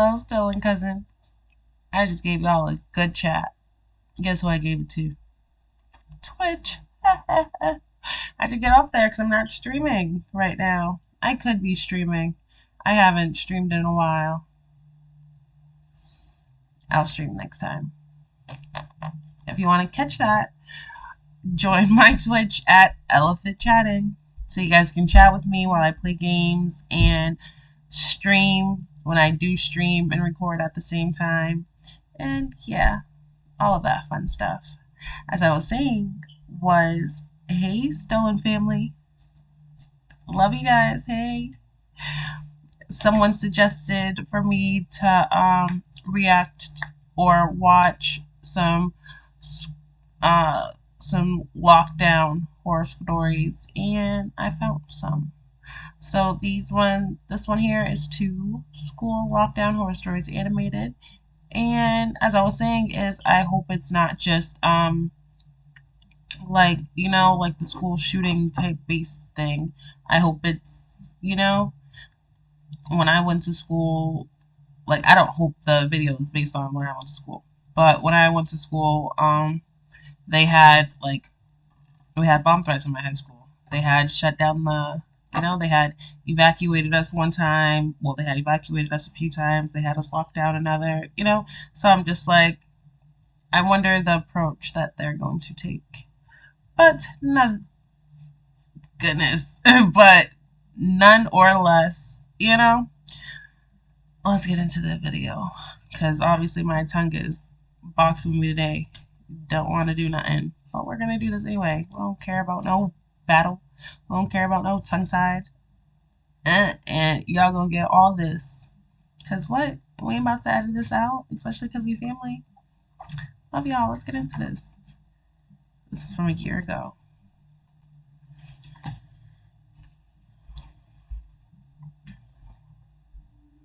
Hello, stolen cousin. I just gave y'all a good chat. Guess who I gave it to? Twitch. I had to get off there because I'm not streaming right now. I could be streaming. I haven't streamed in a while. I'll stream next time. If you want to catch that, join my Twitch at Elephant Chatting so you guys can chat with me while I play games and stream when I do stream and record at the same time. And yeah, all of that fun stuff. As I was saying, hey, Stolen family. Love you guys. Hey. Someone suggested for me to react or watch some lockdown horror stories, and I found some. So this one here is 2 school lockdown horror stories animated. And as I was saying, I hope it's not just like the school shooting type based thing. I hope it's when I went to school, like I don't hope the video is based on when I went to school. But when I went to school, we had bomb threats in my high school. They had shut down they had evacuated us one time. Well, they had evacuated us a few times. They had us locked down another, So I'm just like, I wonder the approach that they're going to take. But none or less, Let's get into the video. Because obviously my tongue is boxing with me today. Don't want to do nothing. But we're going to do this anyway. We don't care about no battle. We don't care about no tongue tied. And y'all gonna get all this. Because what? We ain't about to edit this out. Especially because we family. Love y'all. Let's get into this. This is from a year ago.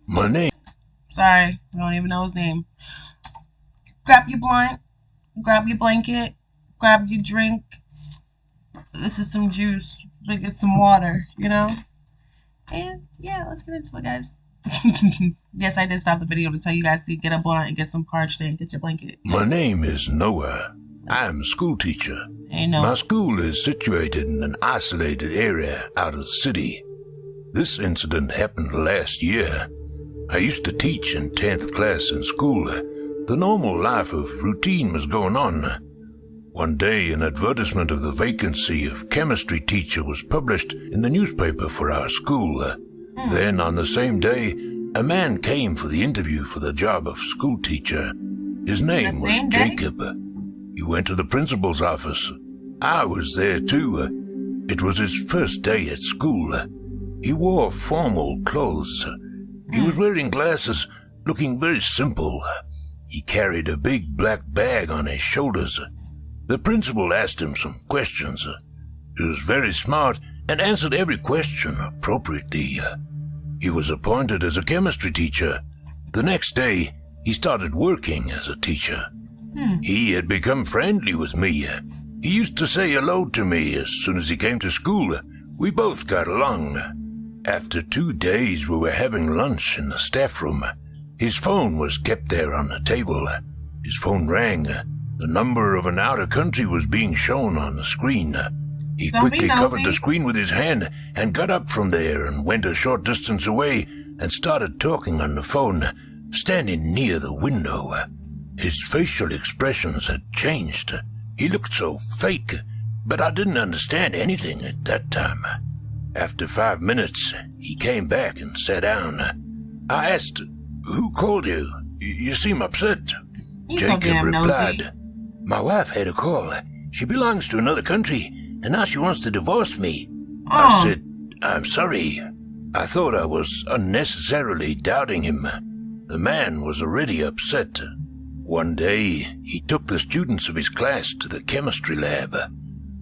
My name. Sorry, we don't even know his name. Grab your blunt, grab your blanket, grab your drink. This is some juice, but get some water, And yeah, let's get into it, guys. Yes, I did stop the video to tell you guys to get a blunt and get some parched and get your blanket. My name is Noah. I'm a school teacher. Hey, Noah. My school is situated in an isolated area out of the city. This incident happened last year. I used to teach in 10th class in school. The normal life of routine was going on. One day, an advertisement of the vacancy of chemistry teacher was published in the newspaper for our school. Then, on the same day, a man came for the interview for the job of school teacher. His name was Jacob. He went to the principal's office. I was there too. It was his first day at school. He wore formal clothes. He was wearing glasses, looking very simple. He carried a big black bag on his shoulders. The principal asked him some questions. He was very smart and answered every question appropriately. He was appointed as a chemistry teacher. The next day, he started working as a teacher. He had become friendly with me. He used to say hello to me as soon as he came to school. We both got along. After 2 days, we were having lunch in the staff room. His phone was kept there on the table. His phone rang. The number of an outer country was being shown on the screen. He quickly covered the screen with his hand and got up from there and went a short distance away and started talking on the phone, standing near the window. His facial expressions had changed. He looked so fake, but I didn't understand anything at that time. After 5 minutes, he came back and sat down. I asked, "Who called you? You seem upset." Jacob replied, "My wife had a call. She belongs to another country, and now she wants to divorce me." I said, "I'm sorry." I thought I was unnecessarily doubting him. The man was already upset. One day, he took the students of his class to the chemistry lab.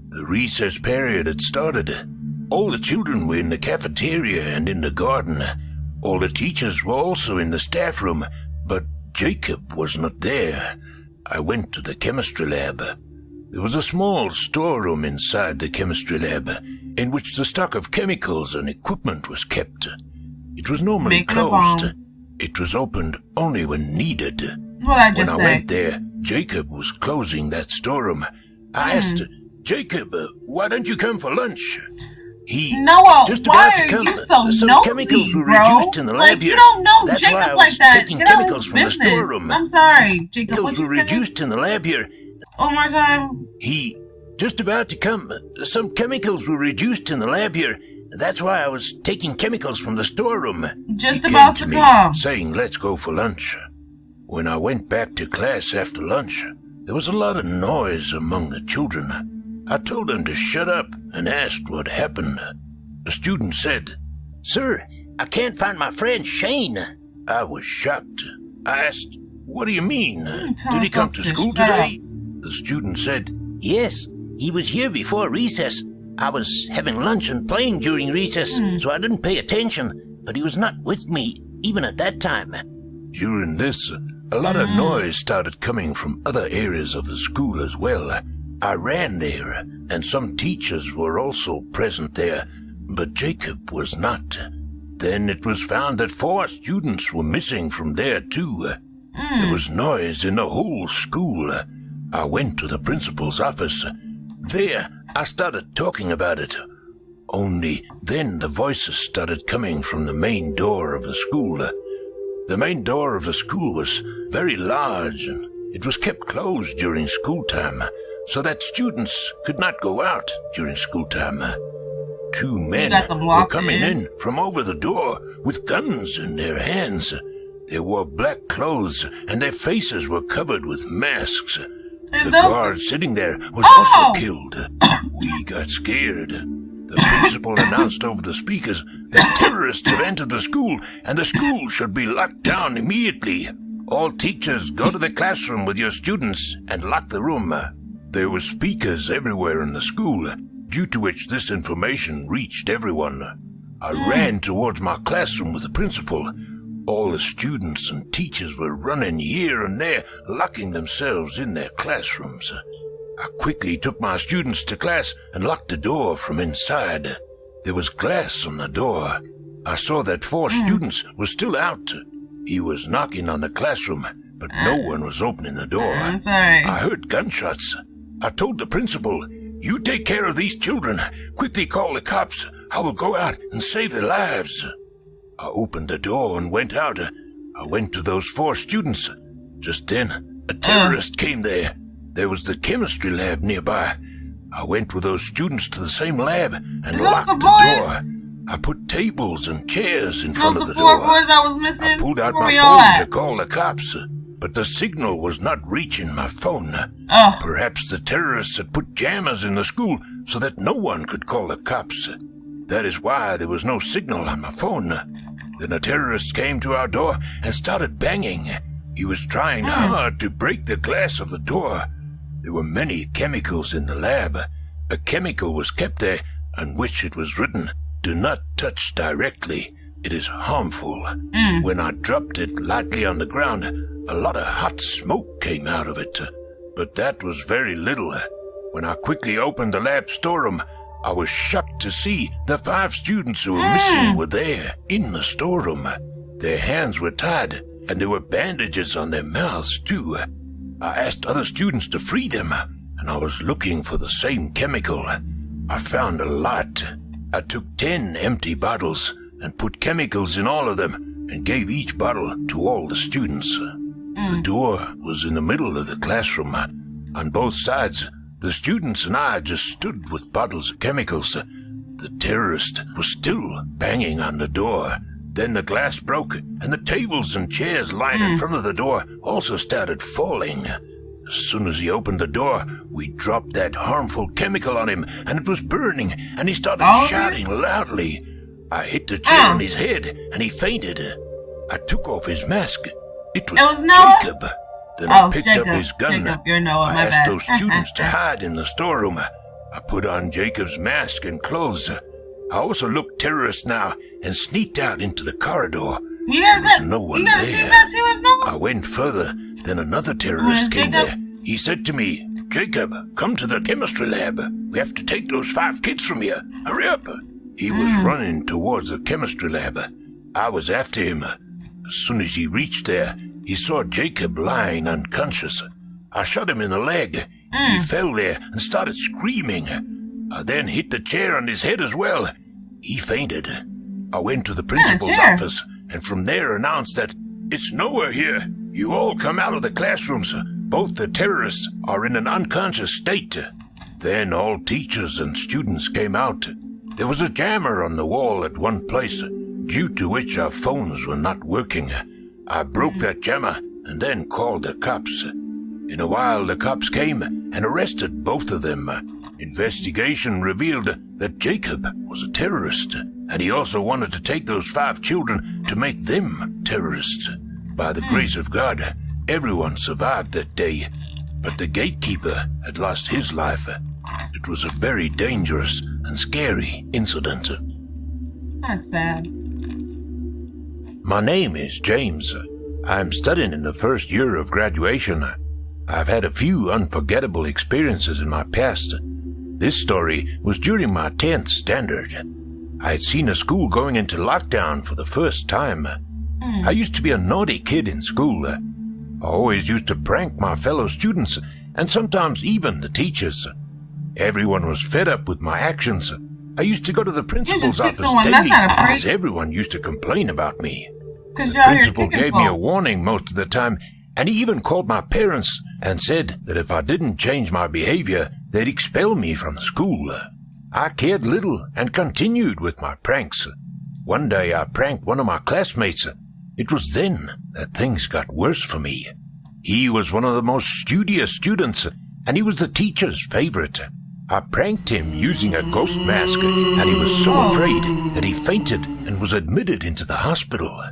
The recess period had started. All the children were in the cafeteria and in the garden. All the teachers were also in the staff room, but Jacob was not there. I went to the chemistry lab. There was a small storeroom inside the chemistry lab, in which the stock of chemicals and equipment was kept. It was normally closed. It was opened only when needed. What I just When I said. went there, Jacob was closing that storeroom. I asked, Jacob, why don't you come for lunch? He Noah, just why about to are come. you so Some nosy, chemicals were bro? reduced in the lab Like, here. you don't know That's why I Jacob was like that. taking Get out of chemicals his from the business. storeroom. I'm sorry, Jacob. Chemicals What were you say? reduced in the lab here. One more time. He just about to come. Some chemicals were reduced in the lab here. That's why I was taking chemicals from the storeroom. Just He about came to me, come. saying, let's go for lunch. When I went back to class after lunch, there was a lot of noise among the children. I told them to shut up and asked what happened. The student said, Sir, I can't find my friend Shane. I was shocked. I asked, what do you mean? Did he come to school today? The student said, Yes, he was here before recess. I was having lunch and playing during recess, so I didn't pay attention, but he was not with me even at that time. During this, a lot of noise started coming from other areas of the school as well. I ran there, and some teachers were also present there, but Jacob was not. Then it was found that 4 students were missing from there too. There was noise in the whole school. I went to the principal's office. There, I started talking about it. Only then the voices started coming from the main door of the school. The main door of the school was very large, and it was kept closed during school time, so that students could not go out during school time. 2 men were coming in from over the door with guns in their hands. They wore black clothes, and their faces were covered with masks. The guard sitting there was also killed. We got scared. The principal announced over the speakers that terrorists have entered the school, and the school should be locked down immediately. All teachers go to the classroom with your students and lock the room. There were speakers everywhere in the school, due to which this information reached everyone. I ran towards my classroom with the principal. All the students and teachers were running here and there, locking themselves in their classrooms. I quickly took my students to class and locked the door from inside. There was glass on the door. I saw that 4 students were still out. He was knocking on the classroom, but no one was opening the door. I heard gunshots. I told the principal, You take care of these children. Quickly call the cops. I will go out and save their lives. I opened the door and went out. I went to those 4 students. Just then, a terrorist came there. There was the chemistry lab nearby. I went with those students to the same lab and locked the door. I put tables and chairs in front of the door. I pulled out my phone to call the cops, but the signal was not reaching my phone. Perhaps the terrorists had put jammers in the school so that no one could call the cops. That is why there was no signal on my phone. Then a terrorist came to our door and started banging. He was trying hard to break the glass of the door. There were many chemicals in the lab. A chemical was kept there on which it was written, Do not touch directly. It is harmful. When I dropped it lightly on the ground, a lot of hot smoke came out of it. But that was very little. When I quickly opened the lab storeroom, I was shocked to see the 5 students who were missing were there, in the storeroom. Their hands were tied, and there were bandages on their mouths, too. I asked other students to free them, and I was looking for the same chemical. I found a lot. I took 10 empty bottles and put chemicals in all of them and gave each bottle to all the students. The door was in the middle of the classroom. On both sides, the students and I just stood with bottles of chemicals. The terrorist was still banging on the door. Then the glass broke, and the tables and chairs lying in front of the door also started falling. As soon as he opened the door, we dropped that harmful chemical on him, and it was burning, and he started shouting loudly. I hit the chair on his head, and he fainted. I took off his mask. It was Jacob. Then I picked up his gun. I asked those students to hide in the storeroom. I put on Jacob's mask and clothes. I also looked terrorist now and sneaked out into the corridor. There was no one there. I went further, then another terrorist came there. He said to me, Jacob, come to the chemistry lab. We have to take those 5 kids from here. Hurry up. He was running towards the chemistry lab. I was after him. As soon as he reached there, he saw Jacob lying unconscious. I shot him in the leg. He fell there and started screaming. I then hit the chair on his head as well. He fainted. I went to the principal's office and from there announced that it's nowhere here. You all come out of the classrooms. Both the terrorists are in an unconscious state. Then all teachers and students came out. There was a jammer on the wall at one place, due to which our phones were not working. I broke that jammer and then called the cops. In a while, the cops came and arrested both of them. Investigation revealed that Jacob was a terrorist, and he also wanted to take those 5 children to make them terrorists. By the grace of God, everyone survived that day, but the gatekeeper had lost his life. It was a very dangerous and scary incident. That's sad. My name is James. I'm studying in the first year of graduation. I've had a few unforgettable experiences in my past. This story was during my 10th standard. I had seen a school going into lockdown for the first time. I used to be a naughty kid in school. I always used to prank my fellow students and sometimes even the teachers. Everyone was fed up with my actions. I used to go to the principal's office daily because everyone used to complain about me. The principal gave me a warning most of the time, and he even called my parents and said that if I didn't change my behavior, they'd expel me from school. I cared little and continued with my pranks. One day I pranked one of my classmates. It was then that things got worse for me. He was one of the most studious students, and he was the teacher's favorite. I pranked him using a ghost mask, and he was so afraid that he fainted and was admitted into the hospital.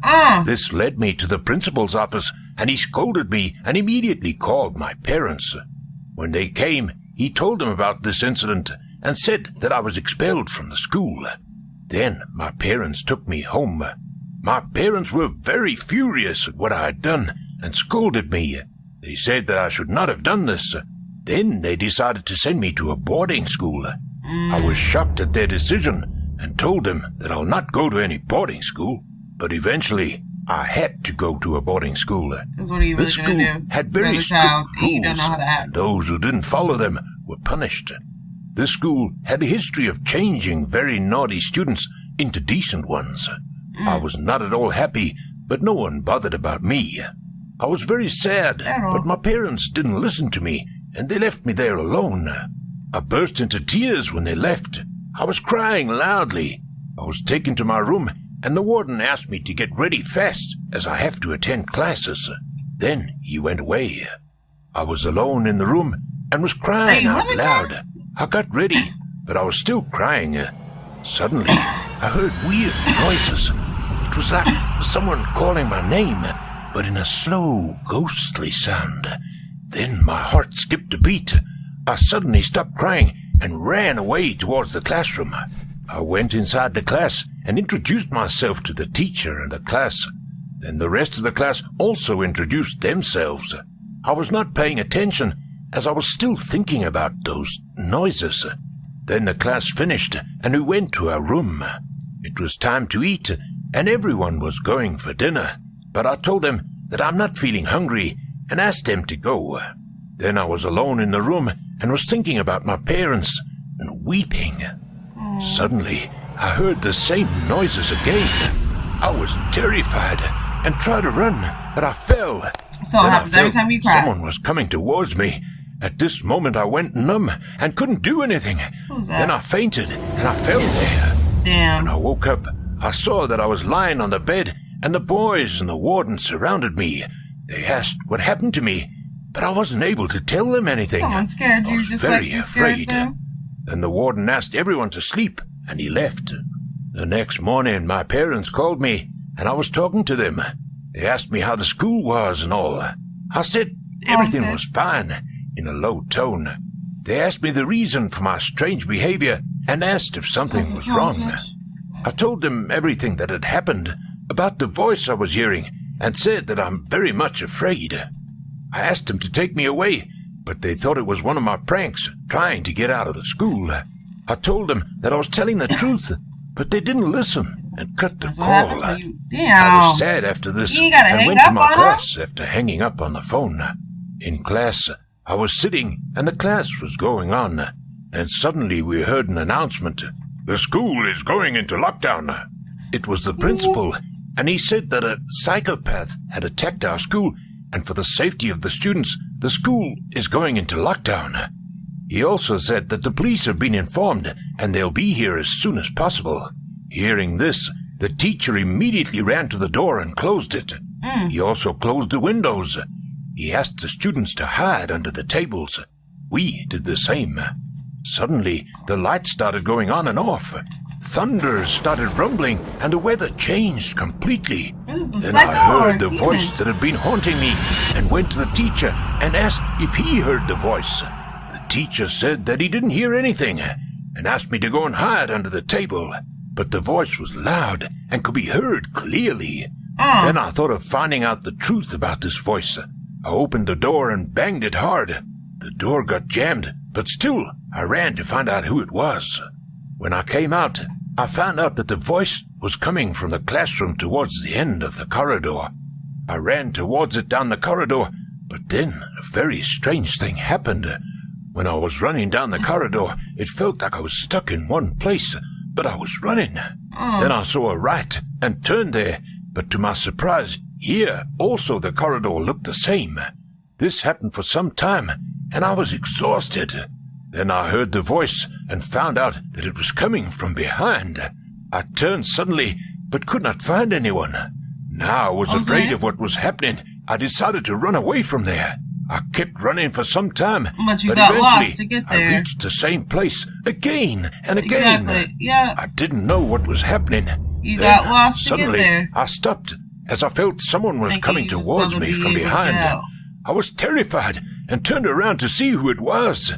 This led me to the principal's office, and he scolded me and immediately called my parents. When they came, he told them about this incident and said that I was expelled from the school. Then my parents took me home. My parents were very furious at what I had done and scolded me. They said that I should not have done this. Then they decided to send me to a boarding school. I was shocked at their decision and told them that I'll not go to any boarding school. But eventually, I had to go to a boarding school. What are you really This school gonna do? had very strict You rules, don't know how to act. and those who didn't follow them were punished. This school had a history of changing very naughty students into decent ones. I was not at all happy, but no one bothered about me. I was very sad, but my parents didn't listen to me, and they left me there alone. I burst into tears when they left. I was crying loudly. I was taken to my room, and the warden asked me to get ready fast, as I have to attend classes. Then he went away. I was alone in the room and was crying out loud. I got ready, but I was still crying. Suddenly, I heard weird noises. It was like someone calling my name, but in a slow, ghostly sound. Then my heart skipped a beat. I suddenly stopped crying and ran away towards the classroom. I went inside the class and introduced myself to the teacher and the class. Then the rest of the class also introduced themselves. I was not paying attention as I was still thinking about those noises. Then the class finished and we went to our room. It was time to eat and everyone was going for dinner, but I told them that I'm not feeling hungry and asked them to go. Then I was alone in the room and was thinking about my parents and weeping. Suddenly, I heard the same noises again. I was terrified and tried to run, but I fell. So it happens every time you cry. Someone was coming towards me. At this moment, I went numb and couldn't do anything. Who's that? Then I fainted and I fell there. Damn. When I woke up, I saw that I was lying on the bed and the boys and the warden surrounded me. They asked what happened to me, but I wasn't able to tell them anything. Someone scared you I was just very like you scared afraid. them? Then the warden asked everyone to sleep, and he left. The next morning, my parents called me, and I was talking to them. They asked me how the school was and all. I said everything was fine, in a low tone. They asked me the reason for my strange behavior and asked if something was wrong. I told them everything that had happened, about the voice I was hearing, and said that I'm very much afraid. I asked them to take me away, but they thought it was one of my pranks, trying to get out of the school. I told them that I was telling the truth, but they didn't listen. and cut the That's what happens call. when you... I Damn. was sad after this You gotta and hang went to up my on her? class after hanging up on the phone. In class, I was sitting and the class was going on. Then suddenly we heard an announcement. The school is going into lockdown. It was the principal, and he said that a psychopath had attacked our school, and for the safety of the students, the school is going into lockdown. He also said that the police have been informed, and they'll be here as soon as possible. Hearing this, the teacher immediately ran to the door and closed it. He also closed the windows. He asked the students to hide under the tables. We did the same. Suddenly, the lights started going on and off. Thunder started rumbling, and the weather changed completely. Then I heard the voice that had been haunting me, and went to the teacher and asked if he heard the voice. The teacher said that he didn't hear anything, and asked me to go and hide under the table. But the voice was loud and could be heard clearly. Then I thought of finding out the truth about this voice. I opened the door and banged it hard. The door got jammed, but still I ran to find out who it was. When I came out, I found out that the voice was coming from the classroom towards the end of the corridor. I ran towards it down the corridor, but then a very strange thing happened. When I was running down the corridor, it felt like I was stuck in one place, but I was running. Then I saw a rat and turned there, but to my surprise, here also the corridor looked the same. This happened for some time, and I was exhausted. Then I heard the voice and found out that it was coming from behind. I turned suddenly, but could not find anyone. Now I was afraid of what was happening. I decided to run away from there. I kept running for some time, But you but got eventually lost to get there. I reached the same place again and again. Exactly. Yeah. I didn't know what was happening. You Then, got lost to get suddenly, there. I stopped as I felt someone was Thinking coming you was towards gonna me be from able to behind. get out. I was terrified and turned around to see who it was.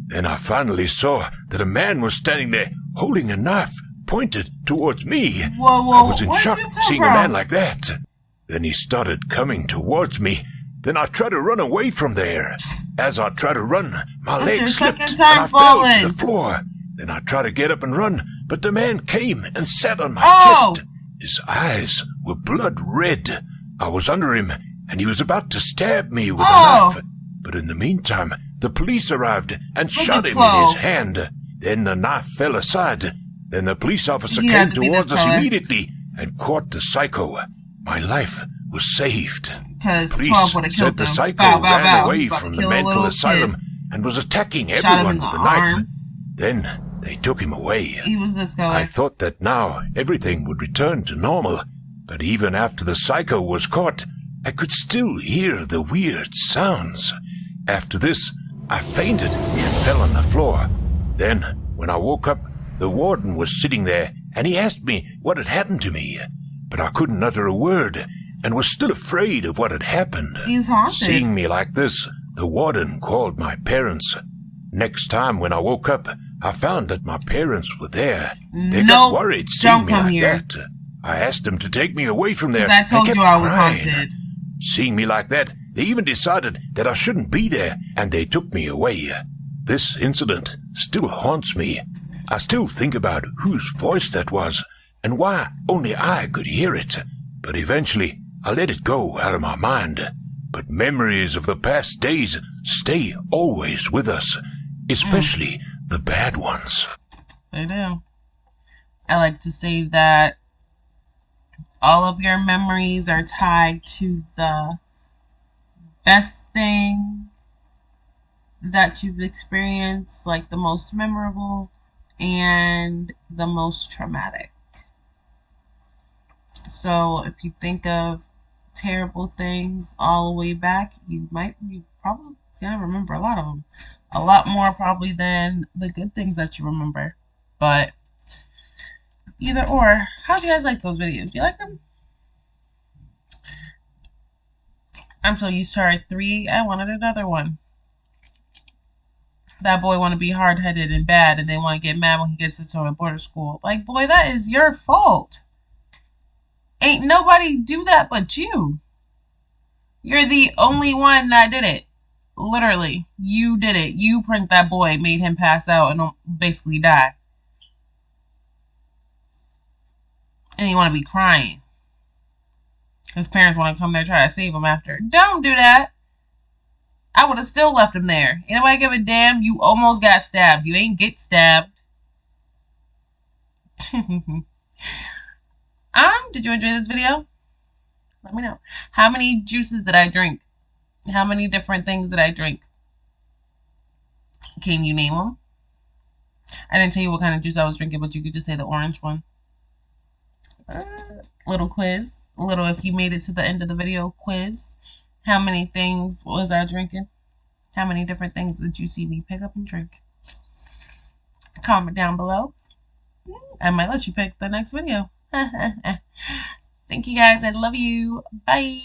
Then I finally saw that a man was standing there holding a knife pointed towards me. Whoa, I was in where'd shock you come seeing from? a man like that. Then he started coming towards me. Then I tried to run away from there. As I tried to run, my That's your legs slipped second and time I fell to falling. the floor. Then I tried to get up and run, but the man came and sat on my Oh! chest. His eyes were blood red. I was under him, and he was about to stab me with Oh! a knife. But in the meantime, the police arrived and Look shot at him 12. in his hand. Then the knife fell aside. Then the police officer You had came to be towards this us color. immediately and caught the psycho. My life was saved. Because Police 12 would have said killed the them. psycho Bow, bow, ran bow. away About to from the kill a mental little asylum kid. and was attacking Shot him everyone in with the a knife. arm. Then they took him away. He was this color. I thought that now everything would return to normal, but even after the psycho was caught, I could still hear the weird sounds. After this, I fainted and fell on the floor. Then, when I woke up, the warden was sitting there, and he asked me what had happened to me. But I couldn't utter a word, and was still afraid of what had happened. He's haunted. Seeing me like this, the warden called my parents. Next time when I woke up, I found that my parents were there. They got Nope, worried seeing don't me come like here. that. I asked them to take me away from there. Because I told and you kept I was crying. haunted. Seeing me like that, they even decided that I shouldn't be there, and they took me away. This incident still haunts me. I still think about whose voice that was, and why only I could hear it. But eventually, I let it go out of my mind. But memories of the past days stay always with us, especially the bad ones. They do. I like to say that all of your memories are tied to the best thing that you've experienced, like the most memorable and the most traumatic. So if you think of terrible things all the way back, you probably gonna remember a lot of them. A lot more probably than the good things that you remember. But either or, how'd you guys like those videos? Do you like them? I'm so used to our 3. I wanted another one. That boy want to be hard-headed and bad, and they want to get mad when he gets into a border school. Like, boy, that is your fault. Ain't nobody do that but you. You're the only one that did it. Literally, you did it. You pranked that boy, made him pass out and basically die. And you want to be crying. His parents want to come there try to save him after. Don't do that. I would have still left him there. Ain't nobody give a damn. You almost got stabbed. You ain't get stabbed. Did you enjoy this video? Let me know. How many juices did I drink? How many different things did I drink? Can you name them? I didn't tell you what kind of juice I was drinking, but you could just say the orange one. Little quiz. Little, if you made it to the end of the video, quiz. How many things was I drinking? How many different things did you see me pick up and drink? Comment down below. I might let you pick the next video. Thank you guys. I love you. Bye.